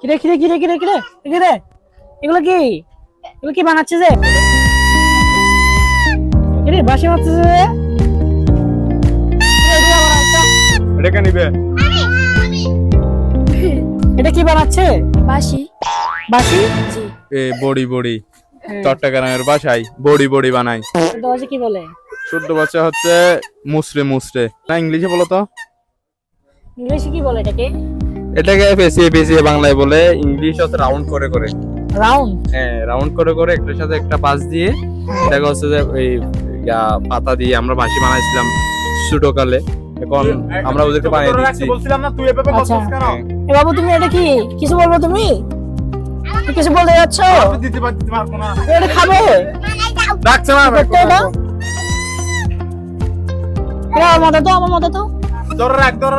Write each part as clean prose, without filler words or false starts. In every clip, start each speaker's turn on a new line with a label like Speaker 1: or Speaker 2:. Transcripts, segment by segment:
Speaker 1: কিরে কিরে কিরে কিরে কিরে কিরে এগুলো কি বানাচ্ছে যে কিরে বাসি মারছে যে
Speaker 2: এটা কে নিবে?
Speaker 1: এটা কি বানাচ্ছে?
Speaker 3: বাসি
Speaker 1: বাসি
Speaker 3: জি
Speaker 2: এ বড়ি চট্টগ্রামের ভাষায় বড়ি বানাই।
Speaker 1: এটা হচ্ছে কি বলে?
Speaker 2: ছোট্ট বাচ্চা হচ্ছে মুসরে না, ইংলিশে বলো তো।
Speaker 1: ইংলিশে কি বলে এটাকে?
Speaker 2: এটাকে পেঁচিয়ে বাংলায় বলে, ইংলিশ হচ্ছে রাউন্ড করে
Speaker 1: রাউন্ড।
Speaker 2: হ্যাঁ, রাউন্ড করে একটার সাথে একটা পাশ দিয়ে এটাকে হচ্ছে যে এই পাতা দিয়ে আমরা বাঁশি বানাইছিলাম ছোটকালে। এখন আমরা ওদেরকে বানিয়ে দিচ্ছি।
Speaker 4: বলছিলাম না তুই এভাবে
Speaker 1: আচ্ছা।
Speaker 4: বলছিস কেন?
Speaker 1: এ বাবু তুমি এটা কি কিছু বলবো? তুমি কিছু বলতে যাচ্ছ?
Speaker 4: আমি দিতে পারবো না।
Speaker 1: এটা খাবে?
Speaker 4: ডাকছে না
Speaker 1: করতে এটা আমার মতো তো
Speaker 4: ধরে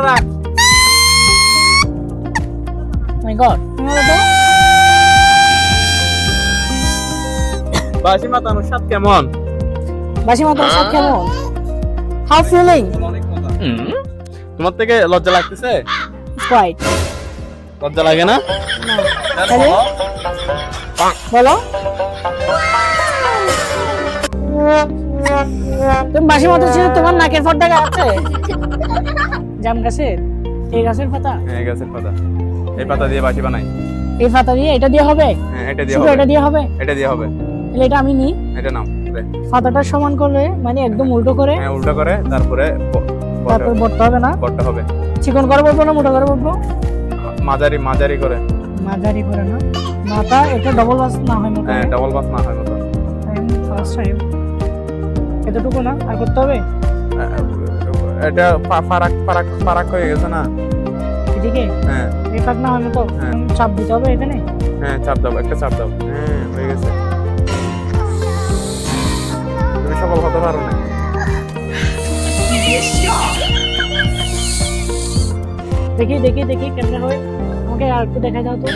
Speaker 4: রাখ
Speaker 1: মাই গড মতো তো
Speaker 2: বাঁশি মাতানোর স্বাদ কেমন?
Speaker 1: বাসি মতো সব কেমন? How feeling?
Speaker 2: তোমার থেকে লজ্জা লাগতেছে?
Speaker 1: কোয়াইট
Speaker 2: লজ্জা লাগে না?
Speaker 1: তাহলে বলো তুমি বাসি মতো ছিল, তোমার নাকের ফটটা আছে জাম গাছের, এই গাছের পাতা,
Speaker 2: হ্যাঁ, গাছের পাতা। এই পাতা দিয়ে বাঁশি বানাই।
Speaker 1: এই পাতা দিয়ে এটা দিয়ে হবে?
Speaker 2: হ্যাঁ, এটা দিয়ে
Speaker 1: শুধু
Speaker 2: হবে।
Speaker 1: এটা দিয়ে হবে?
Speaker 2: এটা দিয়ে হবে।
Speaker 1: তাহলে এটা আমি নিই।
Speaker 2: এটা নাও।
Speaker 1: পাতাটা সমান করলে মানে একদম উল্টো করে,
Speaker 2: হ্যাঁ, উল্টা করে তারপরে
Speaker 1: তারপর বটতে হবে না?
Speaker 2: বটটা হবে
Speaker 1: চিকন করে বলবো না মোটা করে বলবো?
Speaker 2: মাঝারি করে।
Speaker 1: মাঝারি করে না, মাথা এটা ডবল বাস না হয় মতো।
Speaker 2: হ্যাঁ, ডাবল বাস না হয় মতো।
Speaker 1: ফার্স্ট টাইম এতটুকু না, আর করতে হবে?
Speaker 2: এটা ফারাক হয়ে গেছে না?
Speaker 1: এদিকে
Speaker 2: হ্যাঁ
Speaker 1: এই ফাঁক না হয় মতো
Speaker 2: হ্যাঁ।
Speaker 1: চাপ দিতে হবে এখানে।
Speaker 2: হ্যাঁ, চাপ দাও, একটা চাপ দাও। হ্যাঁ, হয়ে গেছে। তুমি সফল হতে পারো না।
Speaker 1: দেখি কেমনে হয়, আমাকে আর একটু দেখা যাও তো।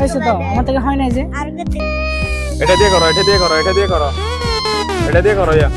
Speaker 1: হয়েছে তো, আমার থেকে হয় না যে।
Speaker 2: এটা দিয়ে করো ইয়া।